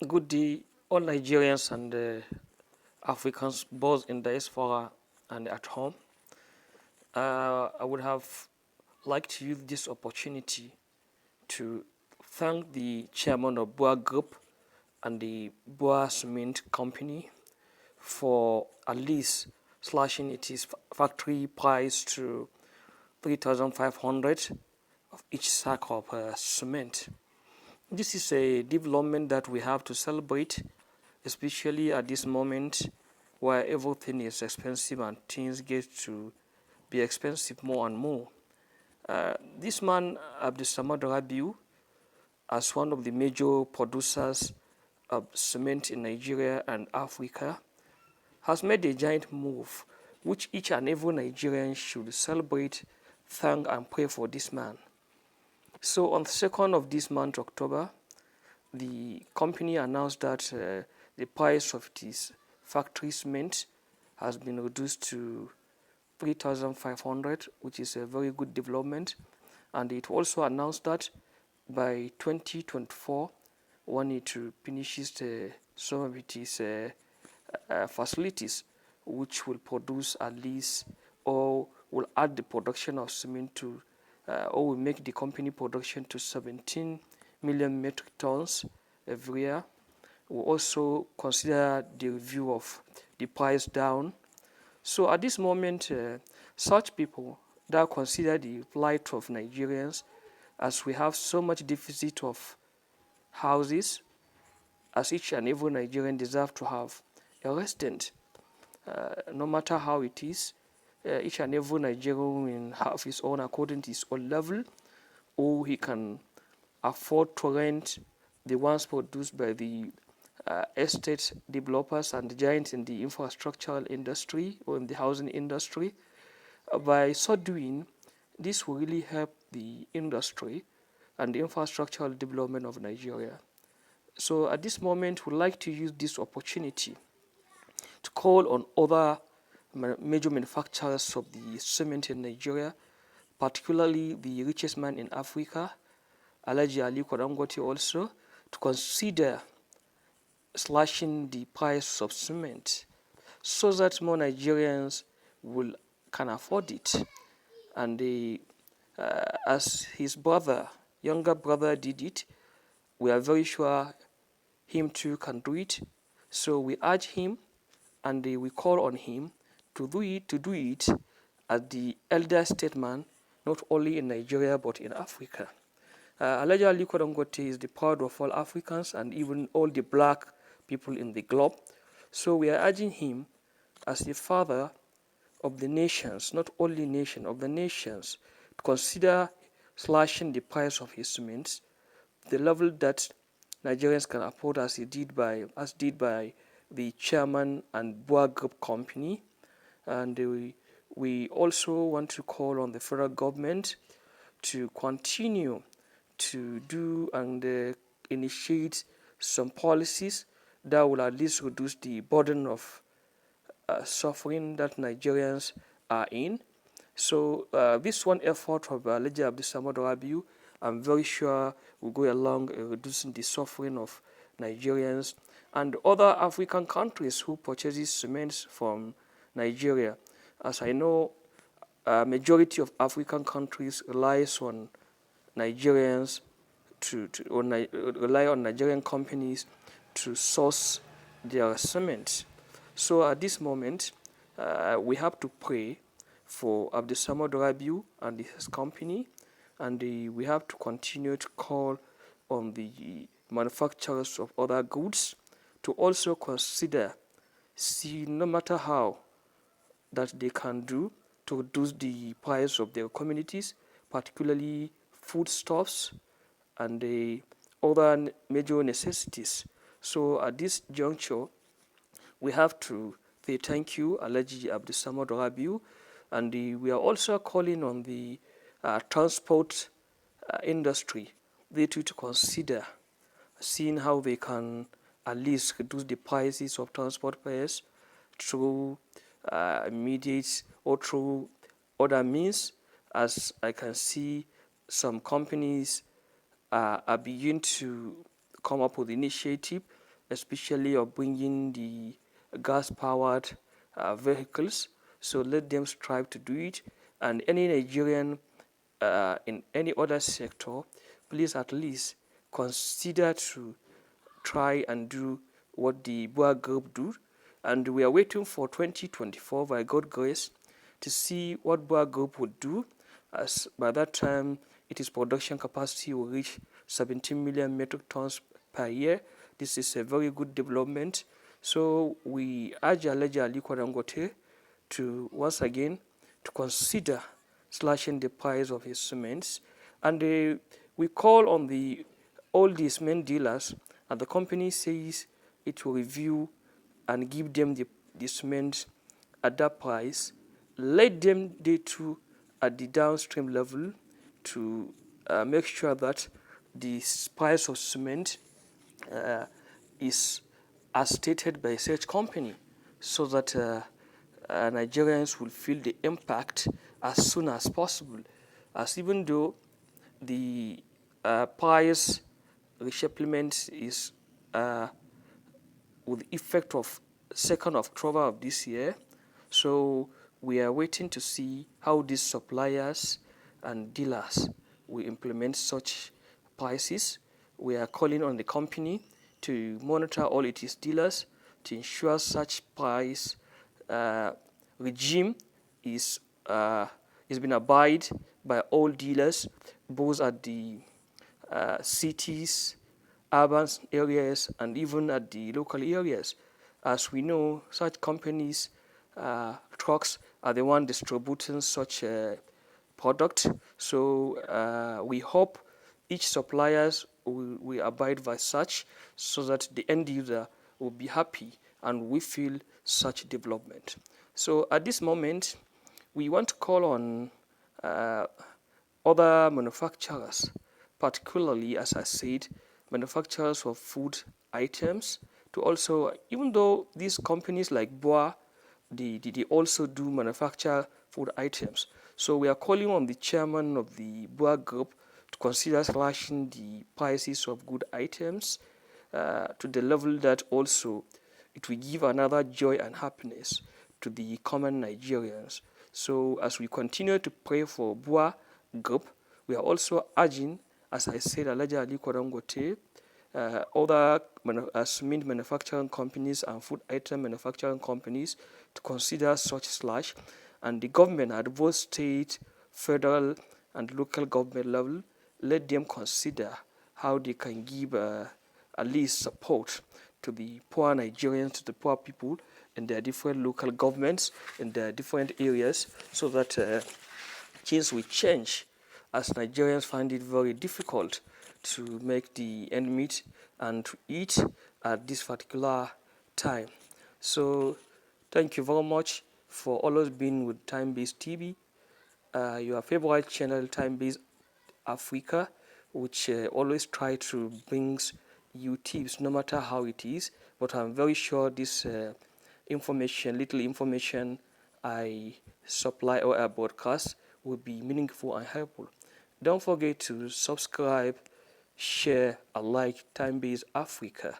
Good day, all Nigerians and Africans, both in diaspora and at home. I would have liked to use this opportunity to thank the chairman of BUA Group and the BUA Cement Company for at least slashing its factory price to 3,500 of each sack of cement. This is a development that we have to celebrate, especially at this moment where everything is expensive and things get to be expensive more and more. This man, Abdusamad Rabiu, as one of the major producers of cement in Nigeria and Africa, has made a giant move which each and every Nigerian should celebrate, thank, and pray for this man. So, on the 2nd of this month, October, the company announced that the price of its factory cement has been reduced to 3,500, which is a very good development. And it also announced that by 2024, when it finishes some of its facilities, which will produce at least or will add the production of cement to, or will make the company production to 17 million metric tons every year. We also consider the review of the price down. So at this moment, such people that consider the plight of Nigerians, as we have so much deficit of houses, as each and every Nigerian deserve to have a resident, no matter how it is. Each and every Nigerian will have his own according to his own level, or he can afford to rent the ones produced by the estate developers and the giants in the infrastructural industry or in the housing industry. By so doing, this will really help the industry and the infrastructural development of Nigeria. So at this moment, we'd like to use this opportunity to call on other major manufacturers of the cement in Nigeria, particularly the richest man in Africa, Alhaji Aliko Dangote, also to consider slashing the price of cement so that more Nigerians can afford it. And as his younger brother did it, we are very sure him too can do it. So we urge him and we call on him to do it as the elder statesman, not only in Nigeria but in Africa. Alhaji Aliko Dangote is the pride of all Africans and even all the black people in the globe. So we are urging him as the father of the nations, not only nation, of the nations, to consider slashing the price of his cement, the level that Nigerians can afford, as did by the chairman and BUA Group company. And we also want to call on the federal government to continue to do and initiate some policies that will at least reduce the burden of suffering that Nigerians are in. So this one effort of Alhaji Abdusamad Rabiu, I'm very sure will go along reducing the suffering of Nigerians and other African countries who purchases cement from Nigeria. As I know, majority of African countries relies on Nigerians rely on Nigerian companies to source their cement. So at this moment, we have to pray for Abdusamad Rabiu and his company, and we have to continue to call on the manufacturers of other goods to also consider, see no matter how that they can do to reduce the price of their communities, particularly foodstuffs and the other major necessities. So at this juncture, we have to say thank you, Alhaji Abdusamad Rabiu, and we are also calling on the transport industry, they too to consider seeing how they can at least reduce the prices of transport fares through immediate or through other means. As I can see, some companies are beginning to come up with initiative especially of bringing the gas-powered vehicles. So let them strive to do it. And any Nigerian in any other sector, please at least consider to try and do what the BUA group do. And we are waiting for 2024 by God's grace to see what BUA group would do, as by that time its production capacity will reach 17 million metric tons per year. This is a very good development. So we urge Alhaji Aliko Dangote to once again to consider slashing the price of his cements, and we call on all the cement dealers, and the company says it will review and give them the cement at that price. Let them they too at the downstream level to make sure that the price of cement is as stated by such company, so that Nigerians will feel the impact as soon as possible. As even though the price reshufflement is with effect of 2nd of October of this year, so we are waiting to see how these suppliers and dealers will implement such prices. We are calling on the company to monitor all its dealers to ensure such price regime is been abided by all dealers, both at the cities, urban areas, and even at the local areas. As we know, such companies, trucks, are the one distributing such product. So we hope each suppliers will abide by such, so that the end user will be happy and we feel such development. So at this moment, we want to call on other manufacturers, particularly, as I said, manufacturers of food items, to also, even though these companies like BUA, they also do manufacture food items. So we are calling on the chairman of the BUA group to consider slashing the prices of good items to the level that also it will give another joy and happiness to the common Nigerians. So as we continue to pray for BUA group, we are also urging, as I said, Alhaji Aliko Dangote, other cement manufacturing companies and food item manufacturing companies to consider such slash, and the government at both state, federal, and local government level, let them consider how they can give at least support to the poor Nigerians, to the poor people in their different local governments, in their different areas, so that things will change, as Nigerians find it very difficult to make the end meet and to eat at this particular time. So thank you very much for always being with Time-Based TV, your favorite channel, Time-Based Africa, which always try to bring you tips no matter how it is. But I'm very sure this little information I supply or I broadcast will be meaningful and helpful. Don't forget to subscribe, share, and like Time-Based Africa.